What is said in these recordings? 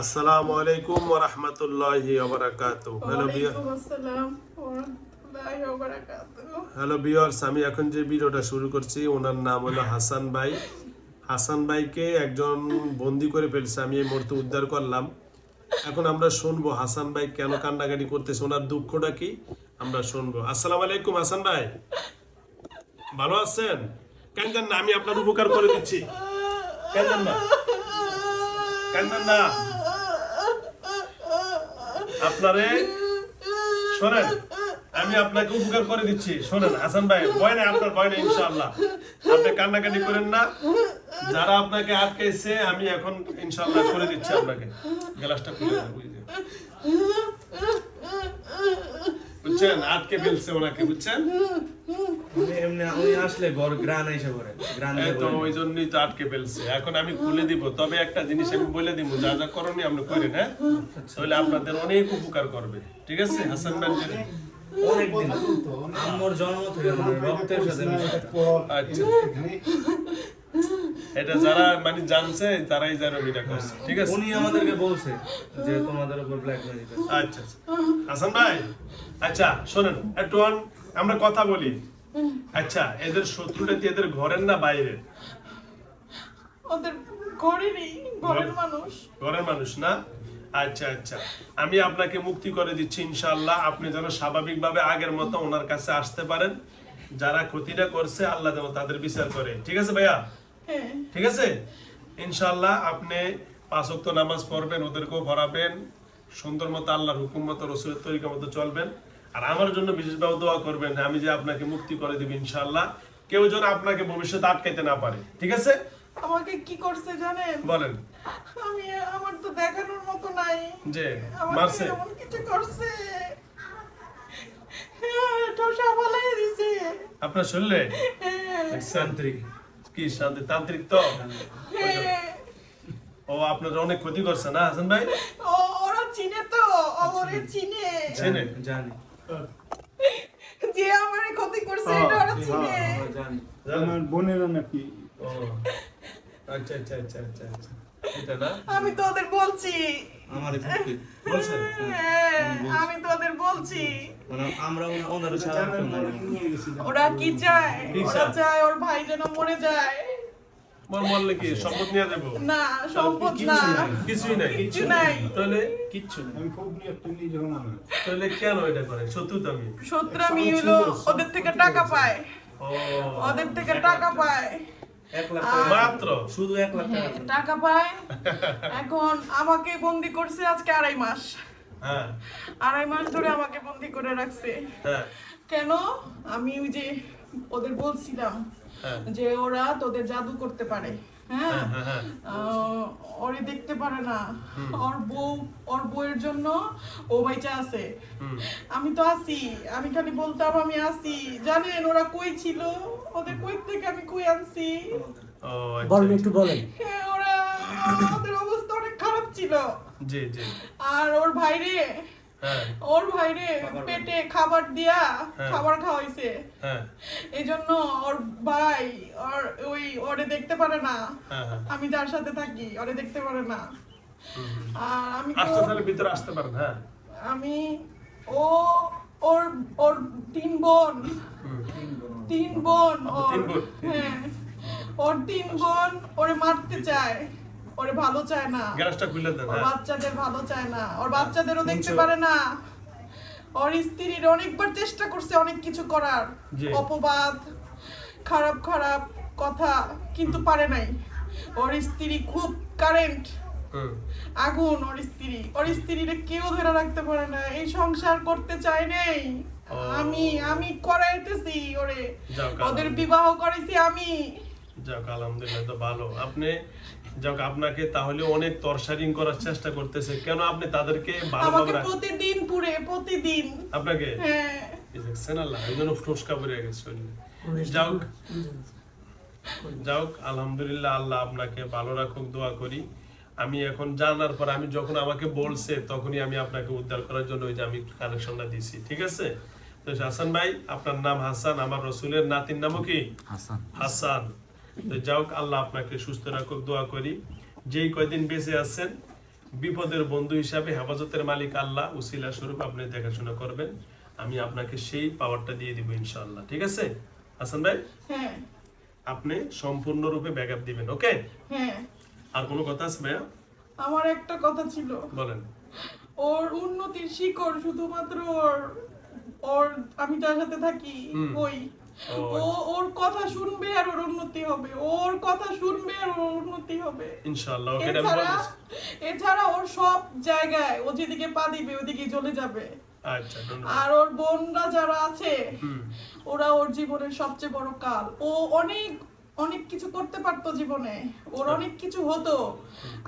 আসসালামু আলাইকুম ওয়া রাহমাতুল্লাহি ওয়া বারাকাতুহু। হ্যালো ভিউয়ার্স, আমি এখন যে ভিডিওটা শুরু করছি ওনার নাম হলো হাসান ভাই। হাসান ভাইকে একজন বন্দি করে ফেলছে, আমি এই মুহূর্তে উদ্ধার করলাম। এখন আমরা শুনবো হাসান ভাই কেন কান্নাকাটি করতেছে, ওনার দুঃখটা কি আমরা শুনবো। আসসালামু আলাইকুম হাসান ভাই, ভালো আছেন? কান্দেন না, আমি আপনার উপকার করে দিচ্ছি। কান্দেন না, কান্দেন না। আপনারে শোনেন, আমি আপনাকে উপকার করে দিচ্ছি। শোনেন হাসান ভাই, ভয় নাই, আপনার ভয় নেই ইনশাআল্লাহ। আপনি কান্নাকাটি করেন না। যারা আপনাকে আটকাইছে আমি এখন ইনশাআল্লাহ করে দিচ্ছি আপনাকে। গ্লাসটা খুলে দেন, বুঝছেন? আটকে ফেলছে ওনাকে, বুঝছেন? এমনি আমি আসলে ঘর গ্রান এসে পড়ে তো ওই জন্যই তো আটকে ফেলছে। এখন আমি খুলে দিব, তবে একটা জিনিস আমি বলে দিব, যা যা করণীয় আপনি করেন, হ্যাঁ? তাহলে আপনাদের অনেক উপকার করবে, ঠিক আছে? হাসান ভাই অনেকদিন আমার জন্ম থেকে রক্তের সাথে আচ্ছা, এটা যারা মানে জানছে তারাই জানো এটা করছে, ঠিক আছে? উনি আমাদেরকে বলছে যে তোমাদের উপর ব্ল্যাকমেইল করছে। আচ্ছা হাসান ভাই, আচ্ছা শোনেন একটু আমরা কথা বলি। আচ্ছা, এদের শত্রুটা কি এদের ঘরের না বাইরের? ওদের ঘরেরই, ঘরের মানুষ। ঘরের মানুষ না? আচ্ছা আচ্ছা, আমি আপনাকে মুক্তি করে দিচ্ছি ইনশাআল্লাহ। আপনি যেন স্বাভাবিকভাবে আগের মতো ওনার কাছে আসতে পারেন। যারা ক্ষতিটা করছে আল্লাহ যেন তাদের বিচার করে, ঠিক আছে ভাইয়া? হ্যাঁ, ঠিক আছে ইনশাআল্লাহ। আপনি 5 ওয়াক্ত নামাজ পড়বেন, ওদেরকেও পড়াবেন, সুন্দর মতো আল্লাহর হুকুম মতো রসুলের তরিকা মতো চলবেন। আর আমার জন্য বিশেষভাবে দোয়া করবেন, আমি যে আপনাকে মুক্তি করে দেব ইনশাআল্লাহ। কেউ যেন আপনাকে ভবিষ্যতে আটকাইতে না পারে, ঠিক আছে? আমাকে কি করছে জানেন? বলেন। আমার তো দেখানোর মতো নাই যে আমাকে মারছে? এমন কিছু করছে, ঠোসা ফলাই দিছে। আপনার শুনলে তান্ত্রিক কি শান্তি তান্ত্রিক তো? হ্যাঁ, ও আপনার অনেক ক্ষতি করছে না হাসান ভাই? ওরা চিনে তো, ওরে চিনে। চেনে? জানি যে আমারে ক্ষতি করছে এটা ওরা চিনে। জানি আমার বোনেরা নাকি? ও আচ্ছা আচ্ছা আচ্ছা আচ্ছা আচ্ছা, এটা না? আমি তো ওদের বলছি। আমারই ক্ষতি বলছেন? হ্যাঁ, আমি তো ওদের বলছি। মানে আমরা ওনার ছাড়া কেউ নাই। ওরা কি চায়? কি ওরা চায়? চায় ওর ভাই যেন মরে যায়। মরলে কি সম্পদ নিয়ে দেবো? না, সম্পদ না, কিছুই নাই। কিচ্ছু নাই। তাহলে কিচ্ছু নেই। আমি খুব একটা নিয়ে যখন আমার তাহলে কেন এটা করে? শত্রু তো আমি। শত্রুমি হলো ওদের থেকে টাকা পায়, ও ওদের থেকে টাকা পায়, 1 লাখ টাকা মাত্র? শুধু 1 লাখ টাকা টাকা পায়। এখন আমাকে বন্দি করছে আজকে 2.5 মাস। হ্যাঁ 2.5 মাস ধরে আমাকে বন্দি করে রাখছে। হ্যাঁ কেন? আমি ওই যে ওদের বলছিলাম হ্যাঁ যে ওরা তোদের জাদু করতে পারে, হ্যাঁ, হ্যাঁ, হ্যাঁ। ওরে দেখতে পারে না। ওর বউয়ের জন্য ও বাইচা আছে। হুম। আমি তো আছি, আমি খালি বলতাম আমি আছি। জানেন ওরা কই ছিল? ওদের কই থেকে আমি কই আনছি? ও আচ্ছা, বলেন, একটু বলেন। হ্যাঁ, ওদের অবস্থা অনেক খারাপ ছিল। জি জি আর ওর ভাইরে পেটে খাবার দিয়া হ্যাঁ। খাবার খাওয়াইছে। হ্যাঁ এই জন্য ওর ভাই ওরে দেখতে পারে না। হ্যাঁ হ্যাঁ। আমি যার সাথে থাকি ওরে দেখতে পারে না। আর আমি তো আসতে তাহলে ভিতরে আসতে পারেন। হ্যাঁ আমি ও ওর ওর 3 বোন, হুম। 3 বোন ওর। 3 বোন? হ্যাঁ, ওর 3 বোন ওরে মারতে চায়, ওরে ভালো চায় না। গ্যাসটা খুলে দেন। ওর হ্যাঁ বাচ্চাদের ভালো চায় না, ওর বাচ্চাদেরও দেখতে পারে না। ওর স্ত্রীর অনেকবার চেষ্টা করছে অনেক কিছু করার, জি। অপবাদ, খারাপ খারাপ কথা, কিন্তু পারে নাই। ওর স্ত্রী খুব কারেন্ট, হুম। আগুন। ওর স্ত্রীরে কেউ ধরে রাখতে পারে না। এই সংসার করতে চায় নেই। ও। আমি করাইতেছি ওরে, যাও, ওদের বিবাহ করাইছি আমি। যাক আলহামদুলিল্লাহ, তো ভালো। আপনি যাক, আপনাকে তাহলে অনেক তরসারিং করার চেষ্টা করতেছে। কেন আপনি তাদেরকে ভালোভাবে আমাকে প্রতিদিন পুরে, প্রতিদিন। আপনাকে হ্যাঁ, দেখছেন আল্লাহ এই জন্য ফুসকা পড়ে গেছে শরীরে। যাক যাক আলহামদুলিল্লাহ, আল্লাহ আপনাকে ভালো রাখুক, দোয়া করি। আমি এখন জানার পর আমি যখন আমাকে বলছে তখনই আমি আপনাকে উদ্ধার করার জন্য ওই যে আমি কানেকশনটা দিছি, ঠিক আছে? তো হাসান ভাই, আপনার নাম হাসান, আমার রসুলের নাতির নামও কি হাসান। তো যাক আল্লাহ আপনাকে সুস্থ রাখুক, দোয়া করি। যেই কয়দিন বেঁচে আছেন বিপদের বন্ধু হিসাবে হেফাজতের মালিক আল্লাহ, উসিলা স্বরূপ আপনি দেখাশোনা করবেন। আমি আপনাকে সেই পাওয়ারটা দিয়ে দিব ইনশাআল্লাহ। ঠিক আছে হাসান ভাই? হ্যাঁ আপনি সম্পূর্ণরূপে ব্যাকআপ দিবেন। ওকে? হ্যাঁ। আর কোনো কথা আছে ভাইয়া? আমার একটা কথা ছিল, বলেন। ওর উন্নতির শিকড় শুধুমাত্র ওর ওর আমি যার সাথে থাকি ওই ও, ও ওর কথা শুনবে আর ওর উন্নতি হবে, ওর কথা শুনবে আর ওর উন্নতি হবে ইনশাআল্লাহ। ওকে আমি এছাড়া বলতেছি। এছাড়া ওর সব জায়গায় ও যেদিকে পা দিবে ওদিকে চলে যাবে। আচ্ছা ধন্যবাদ। আর ওর বোনরা যারা আছে হুম, ওরা ওর জীবনের সবচেয়ে বড় কাল। ও অনেক অনেক কিছু করতে পারতো জীবনে, ওর অনেক কিছু হতো।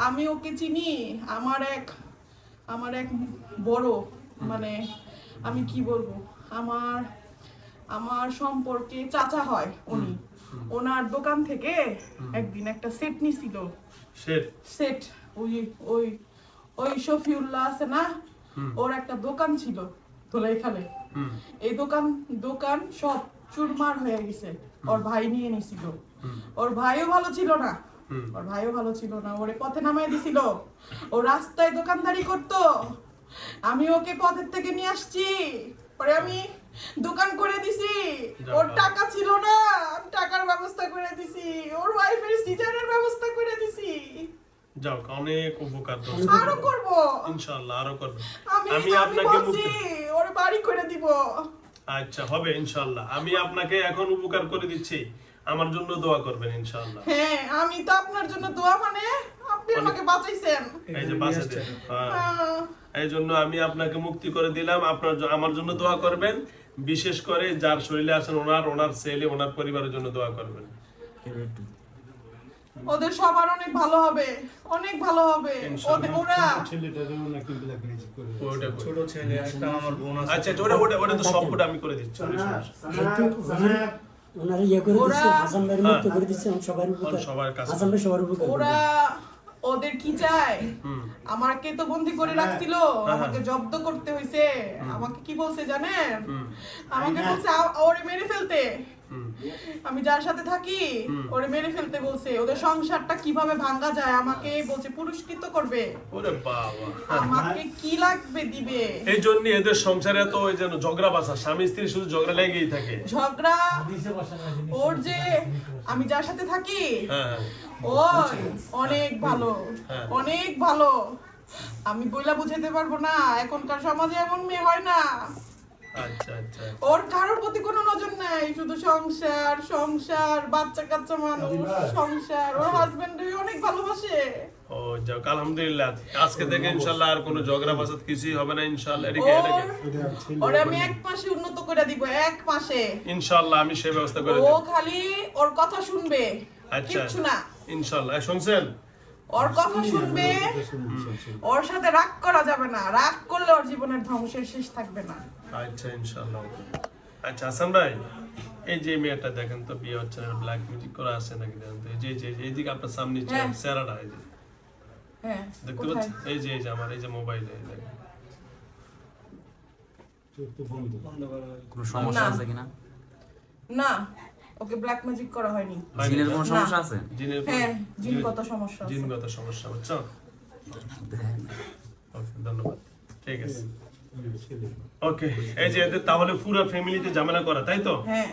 আমি ওকে চিনি, আমার এক বড়, মানে আমি কি বলবো, আমার আমার সম্পর্কে চাচা হয় উনি। ওনার দোকান থেকে একদিন একটা সেট নিছিল। শের। সেট ওই ওই ওই শফিউল্লাহ আছে না, ওর একটা দোকান ছিল ধোলাইখালে। হুম, এই দোকান সব চুরমার হয়ে গেছে, ওর ভাই নিয়ে নিছিল। ওর ভাইও ভালো ছিল না, ওর ভাইও ভালো ছিল না, ওরে পথে নামাই দিছিল। ও রাস্তায় দোকানদারি করতো, আমি ওকে পথের থেকে নিয়ে আসছি, পরে আমি দোকান করে দিছি। ওর টাকা ছিল না, আমি টাকার ব্যবস্থা করে দিছি, ওর ওয়াইফের সিজারের ব্যবস্থা করে দিছি। যাও, অনেক উপকার করছো। আরো করব ইনশাআল্লাহ আরো করবে। আমি আমি আমি আপনাকে বলছি মুক্তি। ওর বাড়ি করে দিব। আচ্ছা হবে ইনশাআল্লাহ। আমি আপনাকে এখন উপকার করে দিচ্ছি, আমার জন্য দোয়া করবেন ইনশাআল্লাহ। হ্যাঁ, আমি তো আপনার জন্য দোয়া, মানে আপনি আমাকে বাঁচাইছেন। এই যে বাসে দেন। হ্যাঁ। আহ, এই জন্য আমি আপনাকে মুক্তি করে দিলাম। আমার জন্য দোয়া করবেন, বিশেষ করে যার শরীরে আছেন ওনার ছেলে, ওনার পরিবারের জন্য দোয়া করবেন। ওদের সবার অনেক ভালো হবে, অনেক ভালো হবে। ওরা ছেলেটারও নাকি ব্ল্যাক ম্যাজিক করে। ওটা করে। ছোট ছেলে একটা আমার বোন আছে। আচ্ছা ওটা তো সবটা আমি করে দিচ্ছি। ওটা সমস্যা। ওনারা ইয়ে করে দিচ্ছে, ওরা- হাসান ভাইয়ের মুক্ত করে দিচ্ছে, সবার উপকার, সবার কাছে। হাসান ভাই সবার উপকার ওরা করবে। ওদের কি চায়, হুম, আমাকে তো বন্দি করে রাখছিল, আমাকে জব্দ করতে হইছে। আমাকে কি বলছে জানেন? আমাকে বলছে ওরে মেরে ফেলতে। হুম। আমি যার সাথে থাকি ওরে মেরে ফেলতে বলছে। ওদের সংসারটা কিভাবে ভাঙা যায় আমাকে বলছে পুরস্কৃত করবে। ওরে বাবা। আমাকে কি লাগবে দিবে। এই জন্য এদের সংসারে তো ওই যেন ঝগড়া বাসা, স্বামী স্ত্রী শুধু ঝগড়া লেগেই থাকে। ঝগড়া ওর যে আমি যার সাথে থাকি হ্যাঁ, ওই অনেক ভালো, হ্যাঁ। অনেক ভালো। আমি বইলা বুঝাতে পারবো না, এখনকার সমাজে এমন মেয়ে হয় না। আচ্ছা আচ্ছা। ওর কারোর প্রতি কোনো নজর নাই, শুধু সংসার সংসার, বাচ্চা কাচ্চা মানুষ, সংসার। ওর হাজবেন্ড অনেক ভালোবাসে। ও যাক, আলহামদুলিল্লাহ। আজকে থেকে ইনশাআল্লাহ আর কোনো ঝগড়া বাসাত কিছুই হবে না ইনশাআল্লাহ। এদিকে ওরে আমি 1 মাসে উন্নত করে দিব, 1 মাসে। ইনশাআল্লাহ আমি সেই ব্যবস্থা করে ও দেব। খালি ওর কথা শুনবে, আচ্ছা কিচ্ছু না। ইনশাআল্লাহ। শুনছেন? ওর কথা শুনবে, ওর সাথে রাগ করা যাবে না, রাগ করলে ওর জীবনের ধ্বংসের শেষ থাকবে না। আচ্ছা ইনশাআল্লাহ। আচ্ছা হাসান ভাই, এই যে মেয়েটা দেখেন তো বিয়ে হচ্ছে না, ব্ল্যাক মিউজিক করা আছে নাকি দেখেন তো। এই যে এইদিকে আপনার সামনে হ্যাঁ। চেহারাটা, এই যে হ্যাঁ, দেখতে কোথায়? পাচ্ছেন? এই যে আমার এই যে মোবাইলে দেখেন। চোখ তো বন্ধ। কোনো সমস্যা না। আছে কিনা? না, ওকে ব্ল্যাক ম্যাজিক করা হয়নি। হয়নি জিনের না? কোনো সমস্যা আছে? জিনের হ্যাঁ, জিনগত সমস্যা আছে। জিনগত সমস্যা, বুঝছো? ওকে, ধন্যবাদ। ঠিক আছে। ছেলে। ওকে, এই যে এদের তাহলে পুরো ফ্যামিলিতে ঝামেলা করা, তাই তো? হ্যাঁ,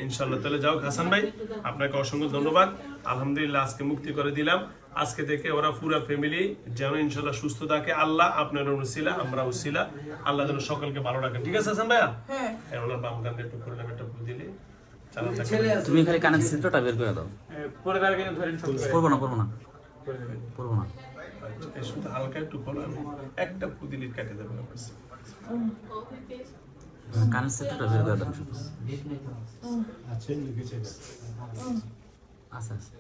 ইনশাআল্লাহ। তাহলে যাও হাসান ভাই, আপনাকে অসংখ্য ধন্যবাদ। আলহামদুলিল্লাহ আজকে মুক্তি করে দিলাম। আজকে থেকে ওরা পুরো ফ্যামিলি যেন ইনশাআল্লাহ সুস্থ থাকে। আল্লাহ আপনার উসিলা, আমরা উসিলা, আল্লাহ যেন সকলকে ভালো রাখেন। ঠিক আছে হাসান ভাইয়া? হ্যাঁ। ওনার বাম কান্দে একটু করলাম, একটা ফু দিলে চালা থাকে। তুমি খালি কানের চিত্রটা বের করে দাও। পড়বো না পড়বো না পড়বো না। আচ্ছা, এই শুধু হালকা একটু করো, আমি একটা ফু দিলে কেটে দেবো না বাস। কানের চিত্রটা বের করে দাও। আছে লিখেছে। আচ্ছা আচ্ছা,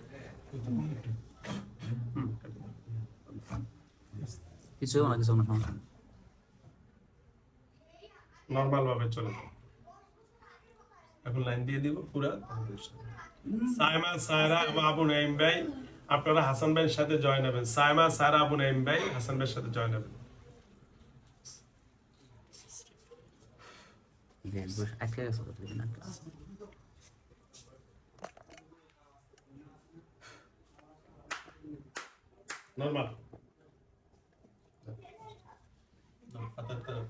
কিছু হবে না, কিছু হবে না, সমস্যা নেই। নরমাল ভাবে চলে যাও। এখন লাইন দিয়ে দিব পুরা। সাইমা সায়রা এবং আবু নাইম ভাই, আপনারা হাসান ভাইয়ের সাথে জয়েন হবেন। সাইমা সায়রা আবু নাইম ভাই হাসান ভাইয়ের সাথে জয়েন হবেন। আজকে গেছো তো তুমি না? নরমাল। হাতের তালু।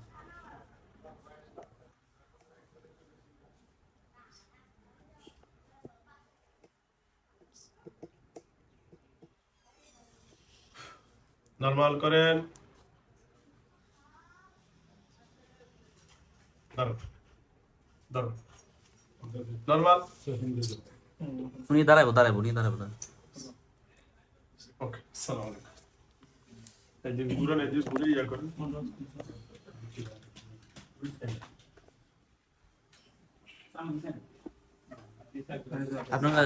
নরমাল করেন। ধরো ধরো নরমাল। উনি দাঁড়াবো উনি দাঁড়াবো ওকে আসসালামু আলাইকুম। এই যে ঘুরে না, এই যে ঘুরে ইয়া করেন। আপনারা